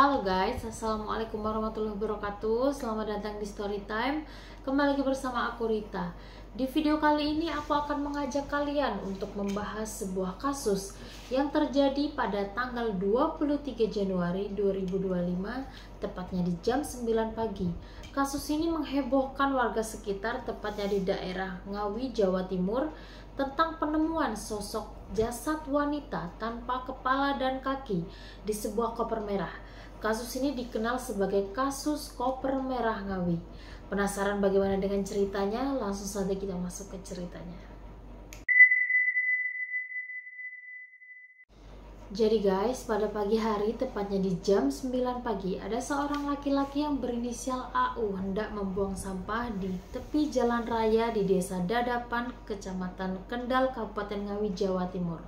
Halo guys, assalamualaikum warahmatullahi wabarakatuh. Selamat datang di Storytime. Kembali lagi bersama aku Rita. Di video kali ini aku akan mengajak kalian untuk membahas sebuah kasus yang terjadi pada tanggal 23 Januari 2025, tepatnya di jam 9 pagi. Kasus ini menghebohkan warga sekitar, tepatnya di daerah Ngawi, Jawa Timur, tentang penemuan sosok jasad wanita tanpa kepala dan kaki di sebuah koper merah. Kasus ini dikenal sebagai kasus koper merah Ngawi. Penasaran bagaimana dengan ceritanya? Langsung saja kita masuk ke ceritanya. Jadi guys, pada pagi hari, tepatnya di jam 9 pagi, ada seorang laki-laki yang berinisial AU hendak membuang sampah di tepi jalan raya di Desa Dadapan, Kecamatan Kendal, Kabupaten Ngawi, Jawa Timur.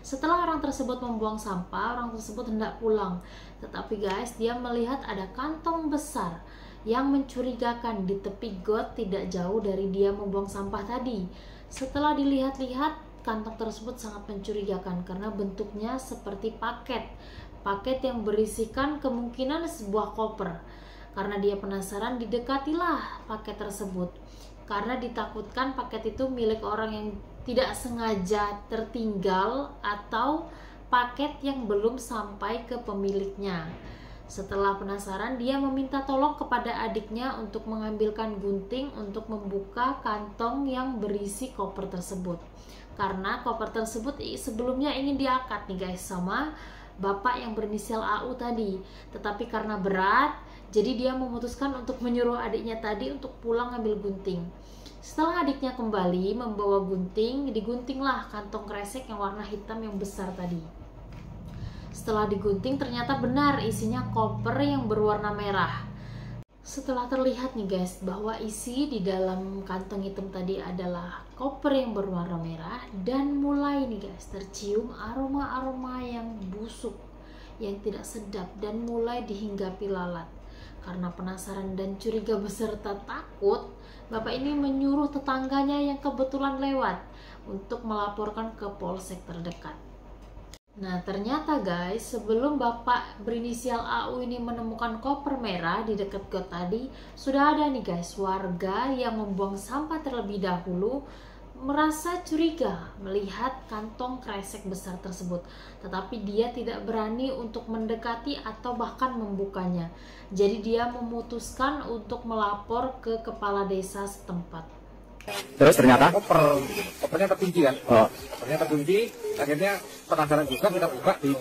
Setelah orang tersebut membuang sampah, orang tersebut hendak pulang. Tetapi guys, dia melihat ada kantong besar yang mencurigakan di tepi got tidak jauh dari dia membuang sampah tadi. Setelah dilihat-lihat, kantong tersebut sangat mencurigakan karena bentuknya seperti paket yang berisikan kemungkinan sebuah koper. Karena dia penasaran, didekatilah paket tersebut karena ditakutkan paket itu milik orang yang tidak sengaja tertinggal atau paket yang belum sampai ke pemiliknya. Setelah penasaran, dia meminta tolong kepada adiknya untuk mengambilkan gunting untuk membuka kantong yang berisi koper tersebut. Karena koper tersebut sebelumnya ingin diangkat nih guys sama bapak yang berinisial AU tadi. Tetapi karena berat, jadi dia memutuskan untuk menyuruh adiknya tadi untuk pulang ambil gunting. Setelah adiknya kembali membawa gunting, diguntinglah kantong kresek yang warna hitam yang besar tadi. Setelah digunting, ternyata benar isinya koper yang berwarna merah. Setelah terlihat nih guys bahwa isi di dalam kantong hitam tadi adalah koper yang berwarna merah, dan mulai nih guys tercium aroma-aroma yang busuk, yang tidak sedap, dan mulai dihinggapi lalat. Karena penasaran dan curiga beserta takut, bapak ini menyuruh tetangganya yang kebetulan lewat untuk melaporkan ke polsek terdekat. Nah ternyata guys, sebelum bapak berinisial AU ini menemukan koper merah di dekat got tadi, sudah ada nih guys warga yang membuang sampah terlebih dahulu, merasa curiga melihat kantong kresek besar tersebut. Tetapi dia tidak berani untuk mendekati atau bahkan membukanya. Jadi dia memutuskan untuk melapor ke kepala desa setempat. Terus ternyata kopernya terkunci kan? Kopernya terkunci, akhirnya penasaran juga kita buka di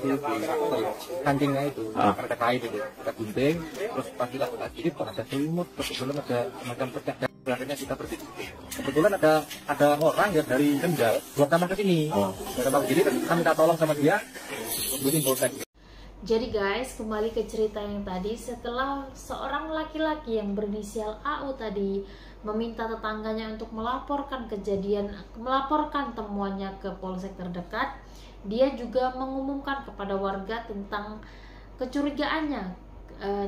kancingnya itu, ada kain itu, kita gunting, terus pas kita buka ini ada selimut, kebetulan ada macam pecah, dan akhirnya kita bersih. Kebetulan ada orang ya dari Kendal buat tambah ke sini, jadi kita minta tolong sama dia, buatin polsek. Jadi guys, kembali ke cerita yang tadi. Setelah seorang laki-laki yang berinisial AU tadi meminta tetangganya untuk melaporkan temuannya ke polsek terdekat, dia juga mengumumkan kepada warga tentang kecurigaannya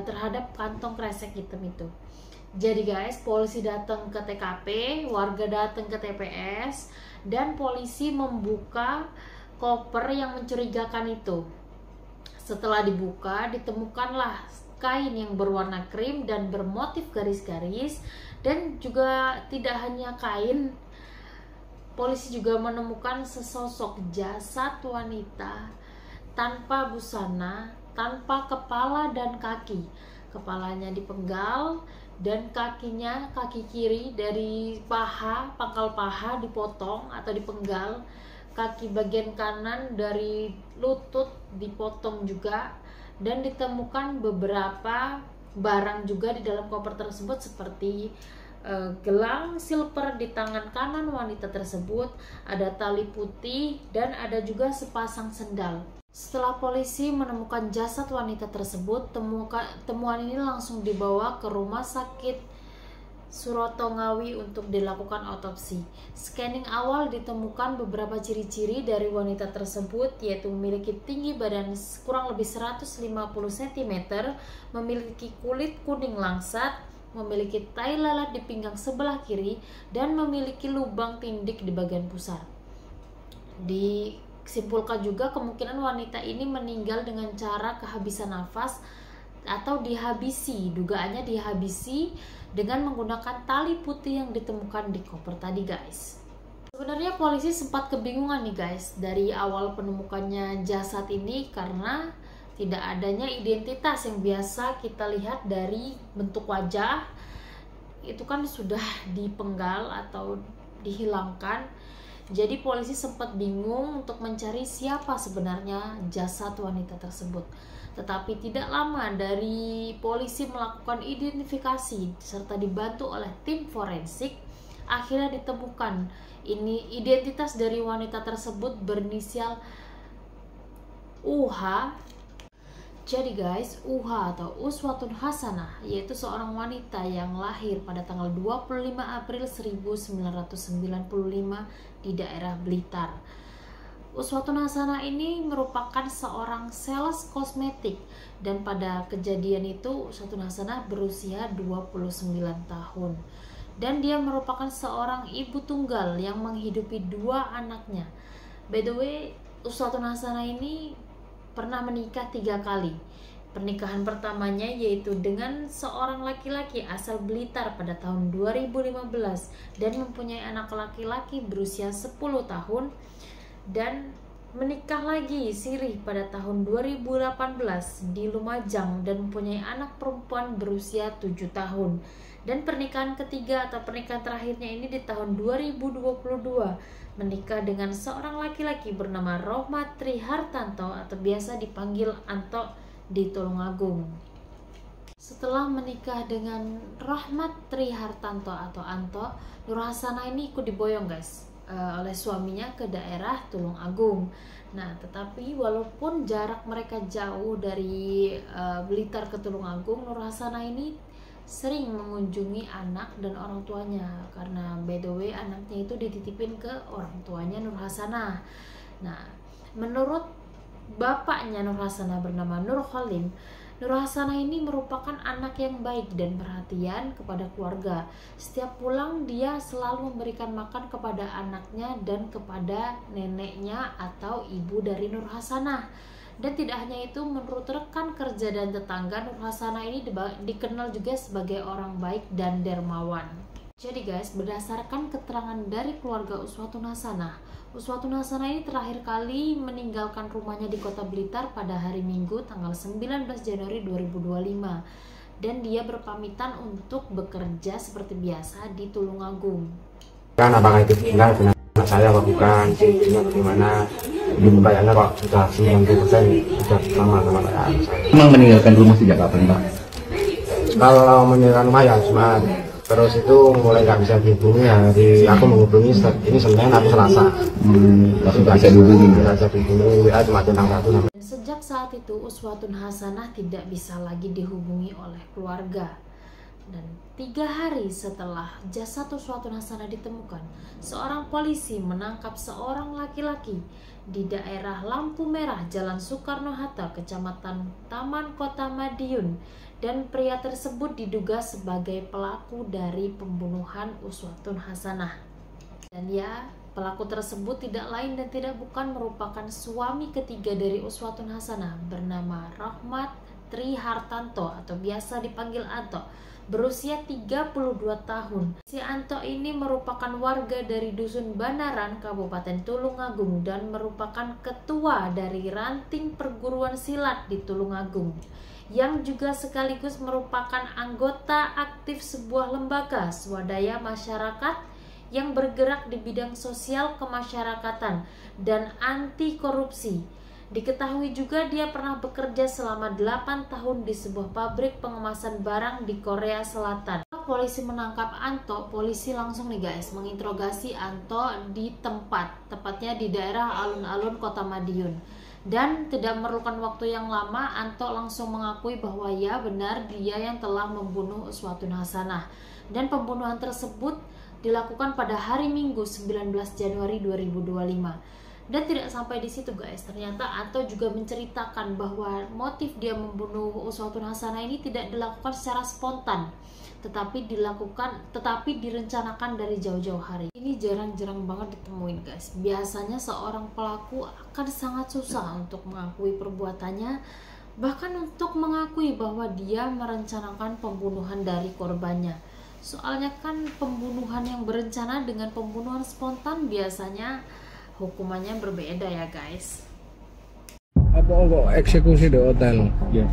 terhadap kantong kresek hitam itu. Jadi guys, polisi datang ke TKP, warga datang ke TPS, dan polisi membuka koper yang mencurigakan itu. Setelah dibuka, ditemukanlah kain yang berwarna krim dan bermotif garis-garis. Dan juga tidak hanya kain, polisi juga menemukan sesosok jasad wanita tanpa busana, tanpa kepala dan kaki. Kepalanya dipenggal dan kakinya, kaki kiri dari paha, pangkal paha dipotong atau dipenggal. Kaki bagian kanan dari lutut dipotong juga, dan ditemukan beberapa barang juga di dalam koper tersebut seperti gelang silver di tangan kanan wanita tersebut, ada tali putih, dan ada juga sepasang sendal. Setelah polisi menemukan jasad wanita tersebut, temuan ini langsung dibawa ke rumah sakit Suroto Ngawi untuk dilakukan otopsi. Scanning awal ditemukan beberapa ciri-ciri dari wanita tersebut, yaitu memiliki tinggi badan kurang lebih 150 cm, memiliki kulit kuning langsat, memiliki tai lalat di pinggang sebelah kiri, dan memiliki lubang tindik di bagian pusar. Disimpulkan juga kemungkinan wanita ini meninggal dengan cara kehabisan nafas atau dihabisi, dugaannya dihabisi dengan menggunakan tali putih yang ditemukan di koper tadi guys. Sebenarnya polisi sempat kebingungan nih guys dari awal penemukannya jasad ini, karena tidak adanya identitas yang biasa kita lihat dari bentuk wajah itu kan sudah dipenggal atau dihilangkan. Jadi polisi sempat bingung untuk mencari siapa sebenarnya jasad wanita tersebut. Tetapi tidak lama dari polisi melakukan identifikasi serta dibantu oleh tim forensik, akhirnya ditemukan ini identitas dari wanita tersebut berinisial UH. Jadi guys, UH atau Uswatun Hasanah yaitu seorang wanita yang lahir pada tanggal 25 April 1995 di daerah Blitar. Uswatun Hasanah ini merupakan seorang sales kosmetik, dan pada kejadian itu Uswatun Hasanah berusia 29 tahun. Dan dia merupakan seorang ibu tunggal yang menghidupi 2 anaknya. By the way, Uswatun Hasanah ini pernah menikah 3 kali. Pernikahan pertamanya yaitu dengan seorang laki-laki asal Blitar pada tahun 2015 dan mempunyai anak laki-laki berusia 10 tahun, dan menikah lagi sirih pada tahun 2018 di Lumajang dan mempunyai anak perempuan berusia 7 tahun. Dan pernikahan ketiga atau pernikahan terakhirnya ini di tahun 2022 menikah dengan seorang laki-laki bernama Rohmat Trihartanto atau biasa dipanggil Anto di Tulungagung. Setelah menikah dengan Rohmat Trihartanto atau Anto, Nur Hasanah ini ikut diboyong guys oleh suaminya ke daerah Tulungagung. Nah, tetapi walaupun jarak mereka jauh dari Blitar ke Tulungagung, Nur Hasanah ini sering mengunjungi anak dan orang tuanya, karena by the way anaknya itu dititipin ke orang tuanya Nur Hasanah. Nah, menurut bapaknya Nur Hasanah bernama Nur Khalim, Nur Hasanah ini merupakan anak yang baik dan perhatian kepada keluarga. Setiap pulang dia selalu memberikan makan kepada anaknya dan kepada neneknya atau ibu dari Nur Hasanah. Dan tidak hanya itu, menurut rekan kerja dan tetangga, Nur Hasanah ini dikenal juga sebagai orang baik dan dermawan. Jadi guys, berdasarkan keterangan dari keluarga Uswatun Hasanah ini terakhir kali meninggalkan rumahnya di kota Blitar pada hari Minggu tanggal 19 Januari 2025, dan dia berpamitan untuk bekerja seperti biasa di Tulungagung. Kan apakah itu tinggal dengan anak saya apa bukan, cirinya bagaimana, kayaknya kok sudah 90% sudah sama saya. Memang meninggalkan rumah sejak kapan Pak? Kalau meninggalkan rumah ya cuma terus itu mulai nggak bisa dihubungi hari aku menghubungi ini Senin atau Selasa. Sudah bisa dihubungi. Bisa dihubungi WA cuma centang 1. Sejak saat itu Uswatun Hasanah tidak bisa lagi dihubungi oleh keluarga. Dan 3 hari setelah jasad Uswatun Hasanah ditemukan, seorang polisi menangkap seorang laki-laki di daerah Lampu Merah, Jalan Soekarno-Hatta, Kecamatan Taman Kota Madiun, dan pria tersebut diduga sebagai pelaku dari pembunuhan Uswatun Hasanah. Dan ya, pelaku tersebut tidak lain dan tidak bukan merupakan suami ketiga dari Uswatun Hasanah bernama Rohmat Trihartanto atau biasa dipanggil Anto, berusia 32 tahun. Si Anto ini merupakan warga dari Dusun Banaran, Kabupaten Tulungagung, dan merupakan ketua dari ranting perguruan silat di Tulungagung, yang juga sekaligus merupakan anggota aktif sebuah lembaga swadaya masyarakat yang bergerak di bidang sosial kemasyarakatan dan anti korupsi. Diketahui juga dia pernah bekerja selama 8 tahun di sebuah pabrik pengemasan barang di Korea Selatan. Polisi menangkap Anto, polisi langsung nih guys menginterogasi Anto di tepatnya di daerah alun-alun Kota Madiun. Dan tidak memerlukan waktu yang lama, Anto langsung mengakui bahwa ya benar dia yang telah membunuh Uswatun Hasanah. Dan pembunuhan tersebut dilakukan pada hari Minggu 19 Januari 2025. Dan tidak sampai di situ guys, ternyata Anto juga menceritakan bahwa motif dia membunuh Uswatun Hasanah ini tidak dilakukan secara spontan, tetapi direncanakan dari jauh-jauh hari. Ini jarang-jarang banget ditemuin guys. Biasanya seorang pelaku akan sangat susah untuk mengakui perbuatannya, bahkan untuk mengakui bahwa dia merencanakan pembunuhan dari korbannya. Soalnya kan pembunuhan yang berencana dengan pembunuhan spontan biasanya hukumannya berbeda ya guys. Apa kok eksekusi di hotel? Ya.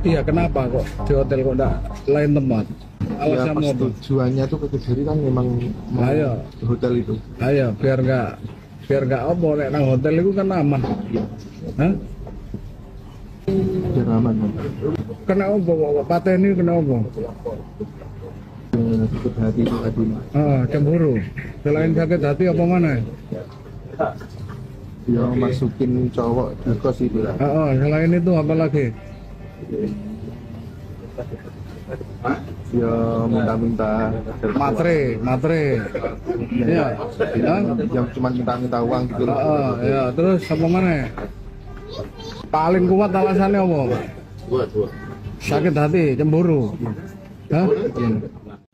Iya, kenapa kok di hotel kok enggak lain tempat? Ya, Alasanmu apa? tujuannya tuh ke Kediri kan memang mau Ayo. ke hotel itu. Ayo, biar nggak apa nek nang hotel itu kan aman. Hah? Biar aman. Kena apa kok pateni kena apa? Sakit hati itu tadi. Cemburu. Selain sakit hati apa mana? Ya masukin cowok di kos itu lah. Selain itu apa lagi? Ya minta-minta Matre. Iya. yang cuma minta-minta uang gitu. Ya, terus apa mana? Paling kuat alasannya apa? Sakit hati, cemburu. Hah?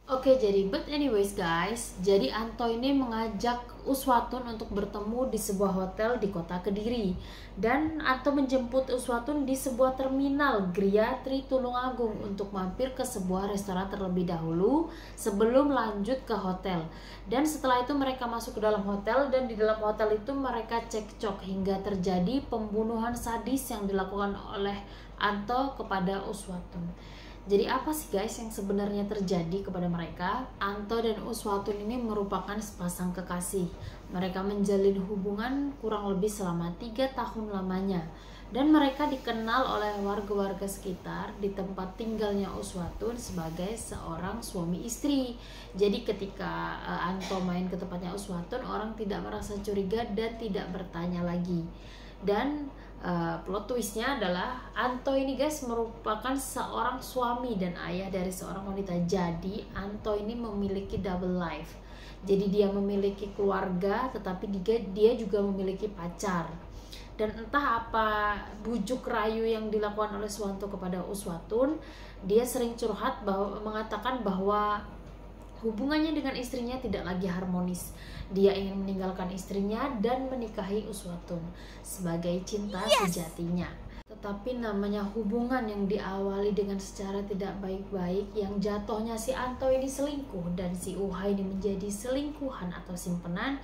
Oke, jadi but anyways guys, jadi Anto ini mengajak Uswatun untuk bertemu di sebuah hotel di kota Kediri. Dan Anto menjemput Uswatun di sebuah terminal Gria Tri Tulungagung untuk mampir ke sebuah restoran terlebih dahulu sebelum lanjut ke hotel. Dan setelah itu mereka masuk ke dalam hotel, dan di dalam hotel itu mereka cekcok hingga terjadi pembunuhan sadis yang dilakukan oleh Anto kepada Uswatun. Jadi apa sih guys yang sebenarnya terjadi kepada mereka? Anto dan Uswatun ini merupakan sepasang kekasih. Mereka menjalin hubungan kurang lebih selama 3 tahun lamanya. Dan mereka dikenal oleh warga-warga sekitar di tempat tinggalnya Uswatun sebagai seorang suami istri. Jadi ketika Anto main ke tempatnya Uswatun, orang tidak merasa curiga dan tidak bertanya lagi. Dan plot twistnya adalah Anto ini guys merupakan seorang suami dan ayah dari seorang wanita. Jadi Anto ini memiliki double life. Jadi dia memiliki keluarga, tetapi dia juga memiliki pacar. Dan entah apa bujuk rayu yang dilakukan oleh Suwanto kepada Uswatun, dia sering curhat mengatakan bahwa hubungannya dengan istrinya tidak lagi harmonis. Dia ingin meninggalkan istrinya dan menikahi Uswatun sebagai cinta sejatinya. Tetapi namanya hubungan yang diawali dengan secara tidak baik-baik, yang jatuhnya si Anto ini selingkuh dan si Uha ini menjadi selingkuhan atau simpenan.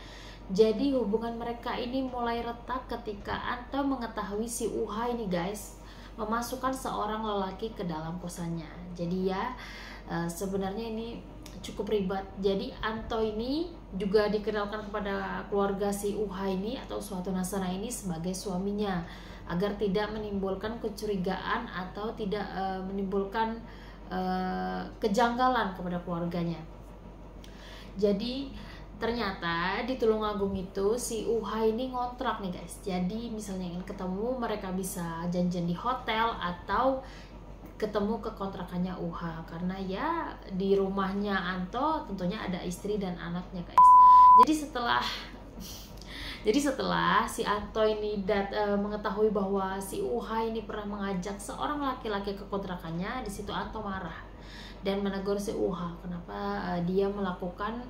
Jadi hubungan mereka ini mulai retak ketika Anto mengetahui si Uha ini guys memasukkan seorang lelaki ke dalam kosannya. Jadi ya sebenarnya ini cukup ribet. Jadi Anto ini juga dikenalkan kepada keluarga si Uha ini atau Uswatun Hasana ini sebagai suaminya, agar tidak menimbulkan kecurigaan atau tidak menimbulkan kejanggalan kepada keluarganya. Jadi ternyata di Tulungagung itu si Uha ini ngontrak nih guys. Jadi misalnya ingin ketemu, mereka bisa janjian di hotel atau ketemu ke kontrakannya Uha, karena ya di rumahnya Anto tentunya ada istri dan anaknya guys. Jadi setelah si Anto ini mengetahui bahwa si Uha ini pernah mengajak seorang laki-laki ke kontrakannya, di situ Anto marah dan menegur si Uha kenapa dia melakukan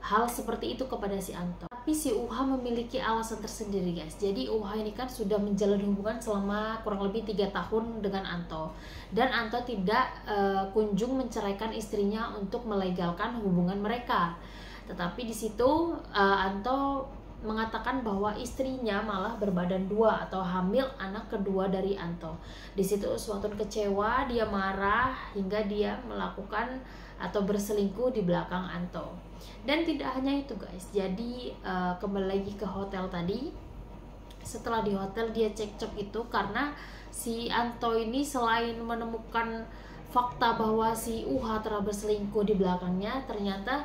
hal seperti itu kepada si Anto. Tapi si Uha memiliki alasan tersendiri guys. Jadi Uha ini kan sudah menjalin hubungan selama kurang lebih 3 tahun dengan Anto, dan Anto tidak kunjung menceraikan istrinya untuk melegalkan hubungan mereka. Tetapi di situ Anto mengatakan bahwa istrinya malah berbadan 2 atau hamil anak kedua dari Anto. Di situ Uswatun kecewa, dia marah hingga dia melakukan atau berselingkuh di belakang Anto. Dan tidak hanya itu guys, jadi kembali lagi ke hotel tadi. Setelah di hotel dia cekcok itu karena si Anto ini selain menemukan fakta bahwa si Uha telah berselingkuh di belakangnya, ternyata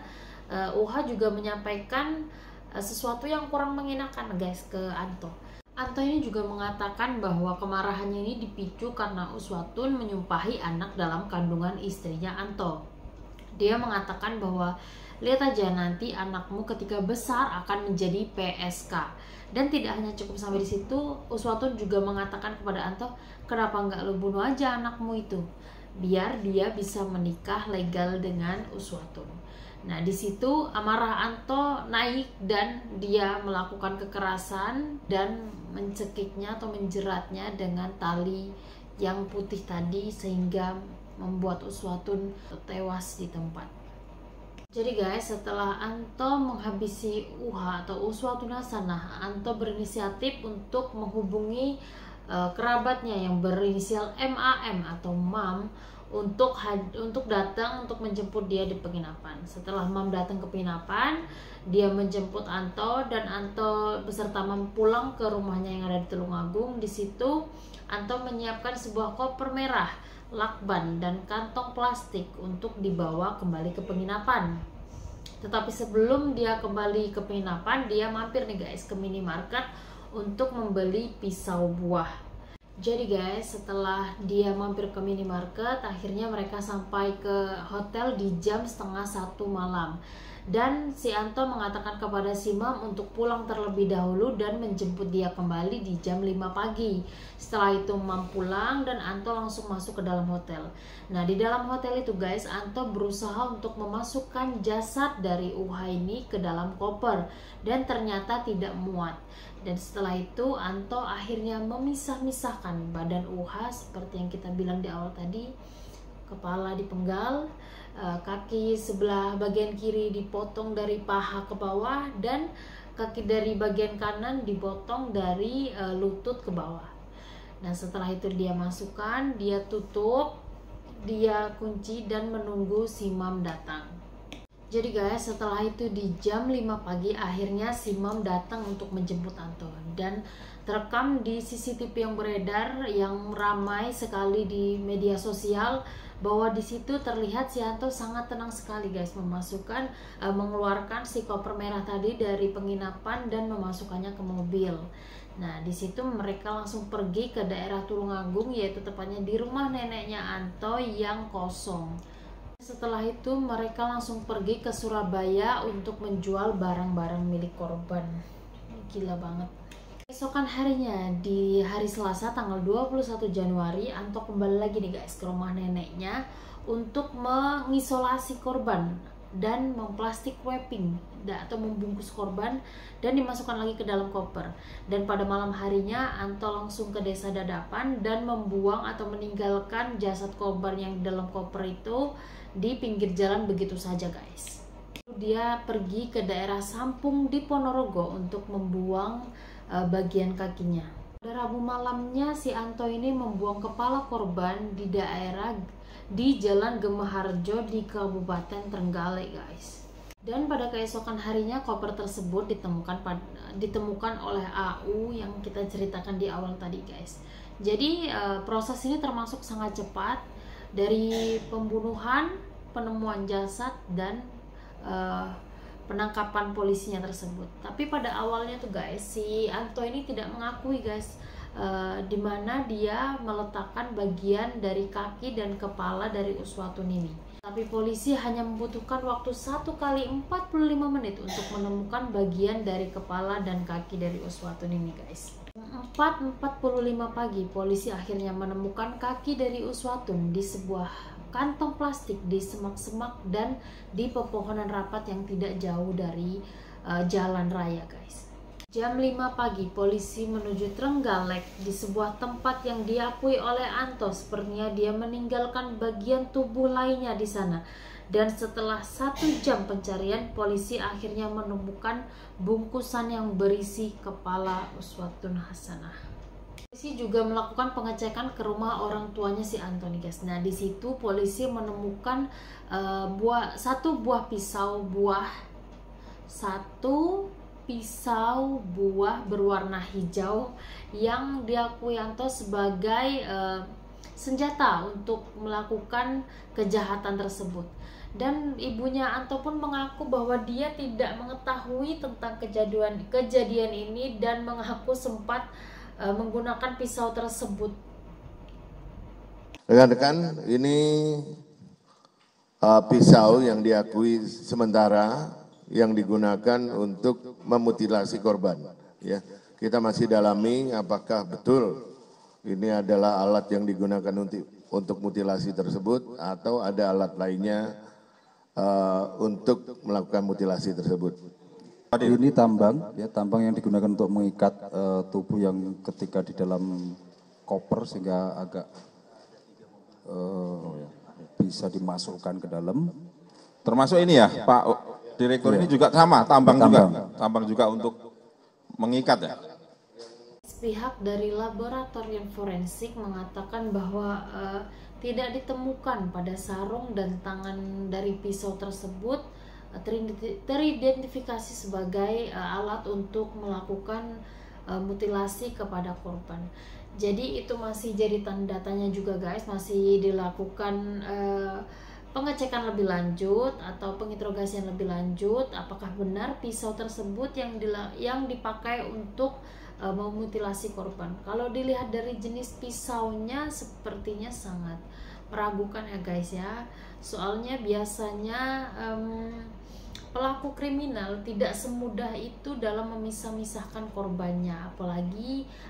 Uha juga menyampaikan sesuatu yang kurang mengenakan guys ke Anto. Anto ini juga mengatakan bahwa kemarahannya ini dipicu karena Uswatun menyumpahi anak dalam kandungan istrinya Anto. Dia mengatakan bahwa lihat aja nanti anakmu ketika besar akan menjadi PSK. Dan tidak hanya cukup sampai di situ, Uswatun juga mengatakan kepada Anto, kenapa nggak lo bunuh aja anakmu itu, biar dia bisa menikah legal dengan Uswatun. Nah di situ amarah Anto naik dan dia melakukan kekerasan dan mencekiknya atau menjeratnya dengan tali yang putih tadi sehingga membuat Uswatun tewas di tempat. Jadi guys, setelah Anto menghabisi UH atau Uswatun Hasanah, Anto berinisiatif untuk menghubungi kerabatnya yang berinisial MAM atau Mam untuk datang untuk menjemput dia di penginapan. Setelah Mam datang ke penginapan, dia menjemput Anto dan Anto beserta Mam pulang ke rumahnya yang ada di Tulungagung. Di situ Anto menyiapkan sebuah koper merah, lakban dan kantong plastik untuk dibawa kembali ke penginapan. Tetapi sebelum dia kembali ke penginapan, dia mampir nih guys ke minimarket untuk membeli pisau buah. Jadi guys, setelah dia mampir ke minimarket, akhirnya mereka sampai ke hotel di jam 12:30 malam. Dan si Anto mengatakan kepada si Mam untuk pulang terlebih dahulu dan menjemput dia kembali di jam 5 pagi. Setelah itu Mam pulang dan Anto langsung masuk ke dalam hotel. Nah, di dalam hotel itu guys, Anto berusaha untuk memasukkan jasad dari UH ini ke dalam koper dan ternyata tidak muat. Dan setelah itu Anto akhirnya memisah-misahkan badan UH seperti yang kita bilang di awal tadi. Kepala dipenggal, kaki sebelah bagian kiri dipotong dari paha ke bawah, dan kaki dari bagian kanan dipotong dari lutut ke bawah. Nah, setelah itu dia masukkan, dia tutup, dia kunci dan menunggu si Mam datang. Jadi guys, setelah itu di jam 5 pagi akhirnya si Mam datang untuk menjemput Anto, dan terekam di CCTV yang beredar yang ramai sekali di media sosial bahwa di situ terlihat si Anto sangat tenang sekali guys mengeluarkan si koper merah tadi dari penginapan dan memasukkannya ke mobil. Nah, di situ mereka langsung pergi ke daerah Tulungagung, yaitu tepatnya di rumah neneknya Anto yang kosong. Setelah itu mereka langsung pergi ke Surabaya untuk menjual barang-barang milik korban. Gila banget. Esokan harinya, di hari Selasa tanggal 21 Januari, Anto kembali lagi nih guys ke rumah neneknya untuk mengisolasi korban dan memplastik wrapping atau membungkus korban dan dimasukkan lagi ke dalam koper. Dan pada malam harinya Anto langsung ke desa Dadapan dan membuang atau meninggalkan jasad korban yang di dalam koper itu di pinggir jalan begitu saja guys. Dia pergi ke daerah Sampung di Ponorogo untuk membuang bagian kakinya. Pada Rabu malamnya si Anto ini membuang kepala korban di daerah di Jalan Gemaharjo di Kabupaten Trenggalek guys. Dan pada keesokan harinya koper tersebut ditemukan oleh AU yang kita ceritakan di awal tadi guys. Jadi proses ini termasuk sangat cepat, dari pembunuhan, penemuan jasad dan penangkapan polisinya tersebut. Tapi pada awalnya tuh guys, si Anto ini tidak mengakui guys di mana dia meletakkan bagian dari kaki dan kepala dari Uswatun ini. Tapi polisi hanya membutuhkan waktu 1 kali 45 menit untuk menemukan bagian dari kepala dan kaki dari Uswatun ini guys. 4:45 pagi polisi akhirnya menemukan kaki dari Uswatun di sebuah kantong plastik di semak-semak dan di pepohonan rapat yang tidak jauh dari jalan raya guys. Jam 5 pagi polisi menuju Trenggalek, di sebuah tempat yang diakui oleh Anto sepertinya dia meninggalkan bagian tubuh lainnya di sana. Dan setelah 1 jam pencarian, polisi akhirnya menemukan bungkusan yang berisi kepala Uswatun Hasanah. Polisi juga melakukan pengecekan ke rumah orang tuanya si Anto nih guys. Nah, di situ polisi menemukan satu pisau buah berwarna hijau yang diakui Anto sebagai senjata untuk melakukan kejahatan tersebut. Dan ibunya Anto pun mengaku bahwa dia tidak mengetahui tentang kejadian ini dan mengaku sempat menggunakan pisau tersebut. Rekan-rekan, ini pisau yang diakui sementara yang digunakan untuk memutilasi korban. Ya, kita masih dalami apakah betul ini adalah alat yang digunakan untuk mutilasi tersebut atau ada alat lainnya untuk melakukan mutilasi tersebut. Ini tambang, ya, tambang yang digunakan untuk mengikat tubuh yang ketika di dalam koper sehingga agak bisa dimasukkan ke dalam. Termasuk ini ya, Pak Direktur, ini juga sama, tambang juga untuk mengikat ya. Pihak dari laboratorium forensik mengatakan bahwa tidak ditemukan pada sarung dan tangan dari pisau tersebut teridentifikasi sebagai alat untuk melakukan mutilasi kepada korban. Jadi itu masih jadi tanda tanya juga guys, masih dilakukan pengecekan lebih lanjut atau penginterogasian lebih lanjut, apakah benar pisau tersebut yang dipakai untuk memutilasi korban. Kalau dilihat dari jenis pisaunya sepertinya sangat meragukan ya guys ya. Soalnya biasanya pelaku kriminal tidak semudah itu dalam memisah-misahkan korbannya,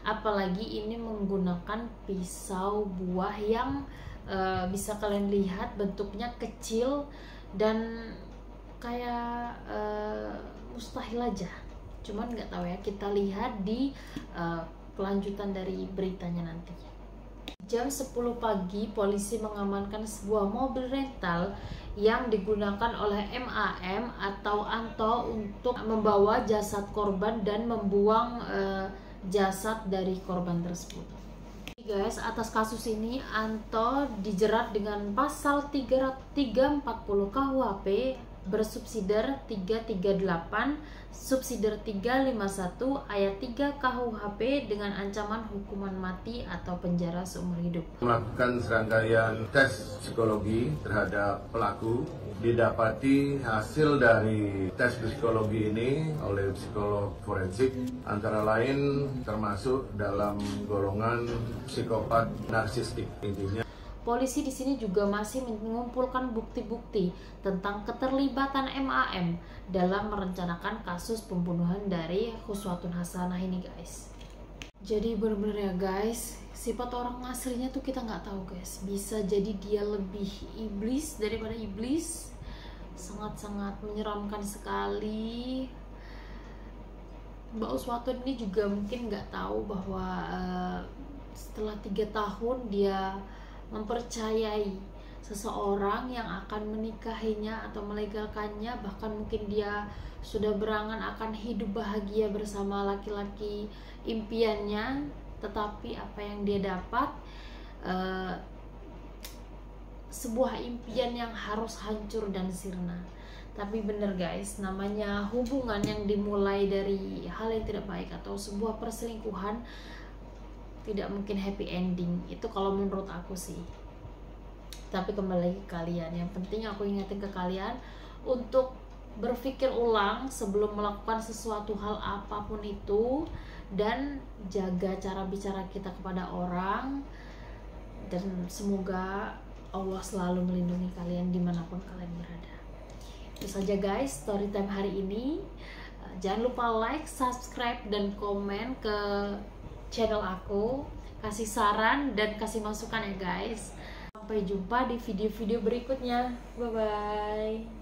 apalagi ini menggunakan pisau buah yang bisa kalian lihat bentuknya kecil dan kayak mustahil aja. Cuman nggak tahu ya, kita lihat di kelanjutan dari beritanya nanti. Jam 10 pagi, polisi mengamankan sebuah mobil rental yang digunakan oleh MAM atau Anto untuk membawa jasad korban dan membuang jasad dari korban tersebut. Guys, atas kasus ini Anto dijerat dengan pasal 340 KUHP bersubsidiar 338 subsidiar 351 ayat 3 KUHP dengan ancaman hukuman mati atau penjara seumur hidup. Melakukan serangkaian tes psikologi terhadap pelaku, didapati hasil dari tes psikologi ini oleh psikolog forensik antara lain termasuk dalam golongan psikopat narsistik. Intinya polisi di sini juga masih mengumpulkan bukti-bukti tentang keterlibatan MAM dalam merencanakan kasus pembunuhan dari Khuswatun Hasanah ini guys. Jadi bener-bener ya guys, sifat orang aslinya tuh kita nggak tahu guys. Bisa jadi dia lebih iblis daripada iblis. Sangat-sangat menyeramkan sekali. Mbak Khuswatun ini juga mungkin nggak tahu bahwa setelah 3 tahun dia mempercayai seseorang yang akan menikahinya atau melegalkannya, bahkan mungkin dia sudah berangan akan hidup bahagia bersama laki-laki impiannya, tetapi apa yang dia dapat sebuah impian yang harus hancur dan sirna. Tapi bener guys, namanya hubungan yang dimulai dari hal yang tidak baik atau sebuah perselingkuhan tidak mungkin happy ending, itu kalau menurut aku sih. Tapi kembali lagi ke kalian, yang penting aku ingetin ke kalian untuk berpikir ulang sebelum melakukan sesuatu hal apapun itu, dan jaga cara bicara kita kepada orang, dan semoga Allah selalu melindungi kalian dimanapun kalian berada. Itu saja guys story time hari ini. Jangan lupa like, subscribe, dan komen ke channel aku, kasih saran dan kasih masukan ya guys. Sampai jumpa di video-video berikutnya. Bye bye.